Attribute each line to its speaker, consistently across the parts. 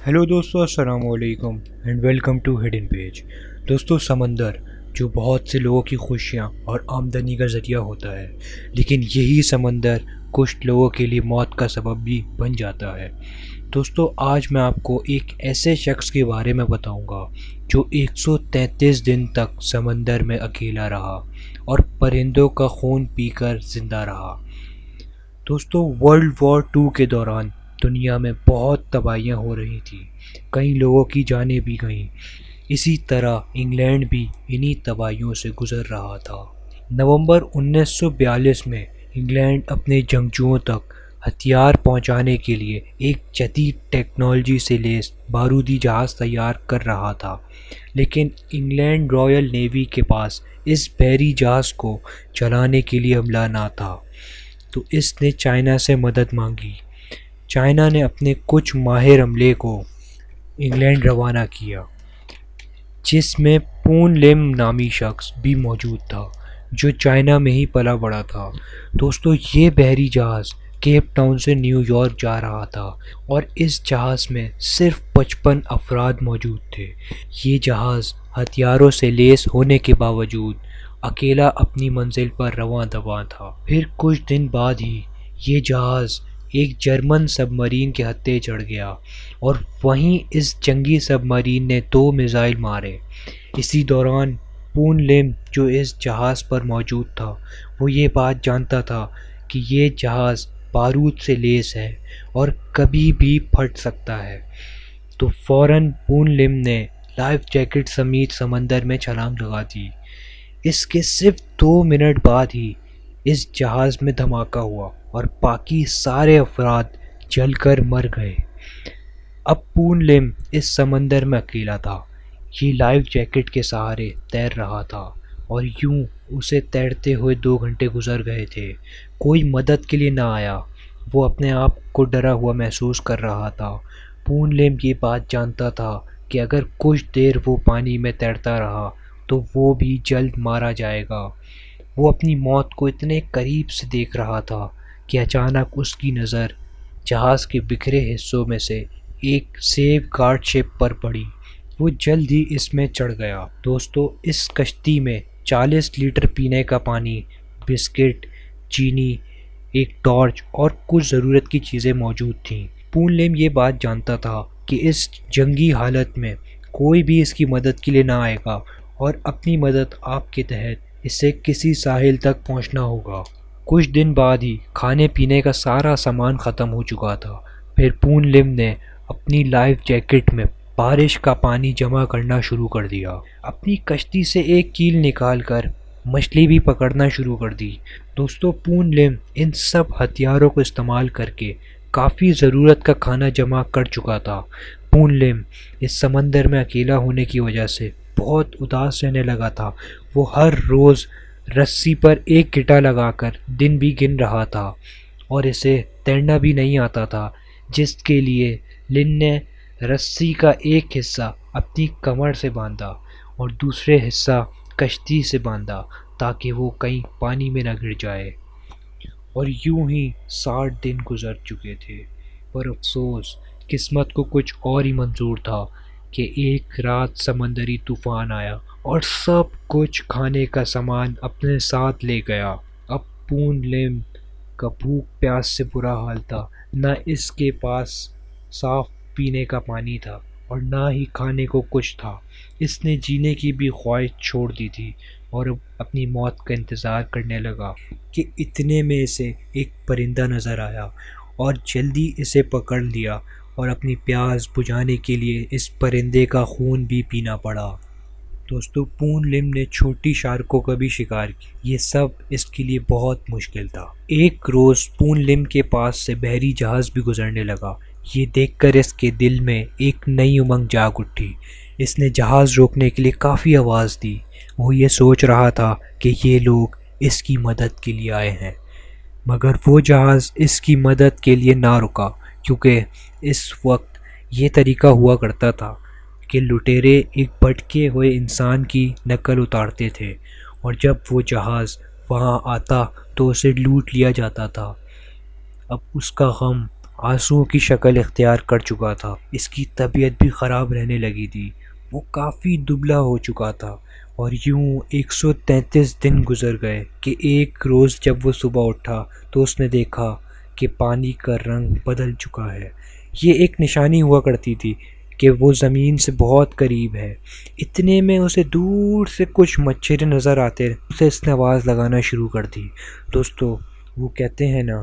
Speaker 1: Hello दोस्तों, अस्सलाम वालेकुम and welcome to hidden page. दोस्तों, समंदर जो बहुत से लोगों की खुशियाँ और आमदनी का ज़रिया होता है, लेकिन यही समंदर कुछ लोगों के लिए मौत का सबब भी बन जाता है। दोस्तों, आज मैं आपको एक ऐसे शख्स के बारे में बताऊंगा जो 133 दिन तक समंदर में अकेला रहा और परिंदों का खून पीकर ज़िंदा रहा। दोस्तों, वर्ल्ड वॉर 2 के दौरान दुनिया में बहुत तबाहियां हो रही थी, कई लोगों की जानें भी गईं। इसी तरह इंग्लैंड भी इन्हीं तबाहियों से गुजर रहा था। नवंबर 1942 में इंग्लैंड अपने जंगजुओं तक हथियार पहुंचाने के लिए एक जदीद टेक्नोलॉजी से लैस बारूदी जहाज़ तैयार कर रहा था, लेकिन इंग्लैंड रॉयल नेवी के पास इस बहरी जहाज़ को चलाने के लिए अमला ना था। तो इसने चाइना से मदद मांगी। चाइना ने अपने कुछ माहिर अमले को इंग्लैंड रवाना किया, जिसमें पून लिम नामी शख्स भी मौजूद था जो चाइना में ही पला बड़ा था। दोस्तों, ये बहरी जहाज़ केप टाउन से न्यूयॉर्क जा रहा था और इस जहाज़ में सिर्फ 55 अफराद मौजूद थे। ये जहाज़ हथियारों से लैस होने के बावजूद अकेला अपनी मंजिल पर रवां दवां था। फिर कुछ दिन बाद ही ये जहाज़ एक जर्मन सबमरीन के हत्थे चढ़ गया और वहीं इस जंगी सबमरीन ने 2 मिसाइल मारे। इसी दौरान पून लिम जो इस जहाज़ पर मौजूद था, वो ये बात जानता था कि ये जहाज़ बारूद से लैस है और कभी भी फट सकता है। तो फ़ौरन पून लिम ने लाइफ जैकेट समेत समंदर में छलांग लगा दी। इसके सिर्फ 2 मिनट बाद ही इस जहाज़ में धमाका हुआ और बाकी सारे अफराद जलकर मर गए। अब पून लिम इस समंदर में अकेला था। ये लाइफ जैकेट के सहारे तैर रहा था और यूं उसे तैरते हुए 2 घंटे गुजर गए थे। कोई मदद के लिए ना आया। वो अपने आप को डरा हुआ महसूस कर रहा था। पून लिम ये बात जानता था कि अगर कुछ देर वो पानी में तैरता रहा तो वो भी जल्द मारा जाएगा। वो अपनी मौत को इतने करीब से देख रहा था कि अचानक उसकी नज़र जहाज़ के बिखरे हिस्सों में से एक सेफ गार्ड शिप पर पड़ी। वो जल्द ही इसमें चढ़ गया। दोस्तों, इस कश्ती में 40 लीटर पीने का पानी, बिस्किट, चीनी, एक टॉर्च और कुछ ज़रूरत की चीज़ें मौजूद थीं। पून लिम ये बात जानता था कि इस जंगी हालत में कोई भी इसकी मदद के लिए ना आएगा और अपनी मदद आपके तहत इसे किसी साहिल तक पहुंचना होगा। कुछ दिन बाद ही खाने पीने का सारा सामान ख़त्म हो चुका था। फिर पून लिम ने अपनी लाइफ जैकेट में बारिश का पानी जमा करना शुरू कर दिया। अपनी कश्ती से एक कील निकालकर मछली भी पकड़ना शुरू कर दी। दोस्तों, पून लिम इन सब हथियारों को इस्तेमाल करके काफ़ी ज़रूरत का खाना जमा कर चुका था। पून लिम इस समंदर में अकेला होने की वजह से बहुत उदास रहने लगा था। वो हर रोज़ रस्सी पर एक गिटा लगाकर दिन भी गिन रहा था और इसे तैरना भी नहीं आता था, जिसके लिए लिन ने रस्सी का एक हिस्सा अपनी कमर से बांधा और दूसरे हिस्सा कश्ती से बांधा ताकि वो कहीं पानी में न गिर जाए। और यूं ही 60 दिन गुजर चुके थे। पर अफसोस, किस्मत को कुछ और ही मंजूर था कि एक रात समंदरी तूफान आया और सब कुछ खाने का सामान अपने साथ ले गया। अब पून लिम का भूख प्यास से बुरा हाल था। न इसके पास साफ पीने का पानी था और ना ही खाने को कुछ था। इसने जीने की भी ख्वाहिश छोड़ दी थी और अब अपनी मौत का इंतज़ार करने लगा कि इतने में इसे एक परिंदा नज़र आया और जल्दी इसे पकड़ लिया और अपनी प्यास बुझाने के लिए इस परिंदे का खून भी पीना पड़ा। दोस्तों, पून लिम ने छोटी शार्कों का भी शिकार किया। ये सब इसके लिए बहुत मुश्किल था। एक रोज़ पून लिम के पास से बहरी जहाज़ भी गुजरने लगा। ये देखकर इसके दिल में एक नई उमंग जाग उठी। इसने जहाज़ रोकने के लिए काफ़ी आवाज़ दी। वो ये सोच रहा था कि ये लोग इसकी मदद के लिए आए हैं, मगर वो जहाज़ इसकी मदद के लिए ना रुका, क्योंकि इस वक्त ये तरीका हुआ करता था कि लुटेरे एक भटके हुए इंसान की नकल उतारते थे और जब वो जहाज़ वहाँ आता तो उसे लूट लिया जाता था। अब उसका गम آنسوؤں کی شکل اختیار کر چکا تھا، اس کی طبیعت بھی خراب رہنے لگی تھی، وہ کافی دبلا ہو چکا تھا۔ اور یوں 133 دن گزر گئے کہ ایک روز جب وہ صبح اٹھا تو اس نے دیکھا کہ پانی کا رنگ بدل چکا ہے۔ یہ ایک نشانی ہوا کرتی تھی کہ وہ زمین سے بہت قریب ہے۔ اتنے میں اسے دور سے کچھ مچھریں نظر آتے، اسے اس نے آواز لگانا شروع کر دی۔ دوستو، وہ کہتے ہیں نا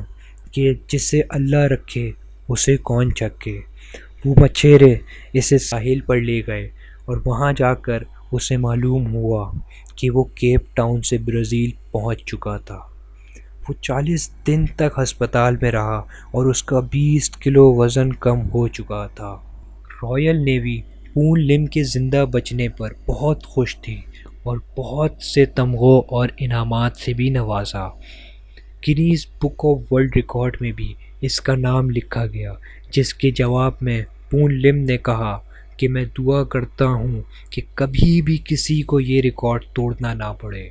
Speaker 1: کہ جسے اللہ رکھے اسے کون چکے۔ وہ مچھرے اسے ساحل پر لے گئے اور وہاں جا کر اسے معلوم ہوا کہ وہ کیپ ٹاؤن سے برازیل پہنچ چکا تھا۔ وہ 40 دن تک ہسپتال میں رہا اور اس کا 20 کلو وزن کم ہو چکا تھا۔ رائل نیوی پون لم کے زندہ بچنے پر بہت خوش تھی اور بہت سے تمغوں اور انعامات سے بھی نوازا۔ Guinness book of world record میں بھی اس کا نام لکھا گیا، جس کے جواب میں پون لم نے کہا کہ میں دعا کرتا ہوں کہ کبھی بھی کسی کو یہ ریکارڈ توڑنا نہ پڑے۔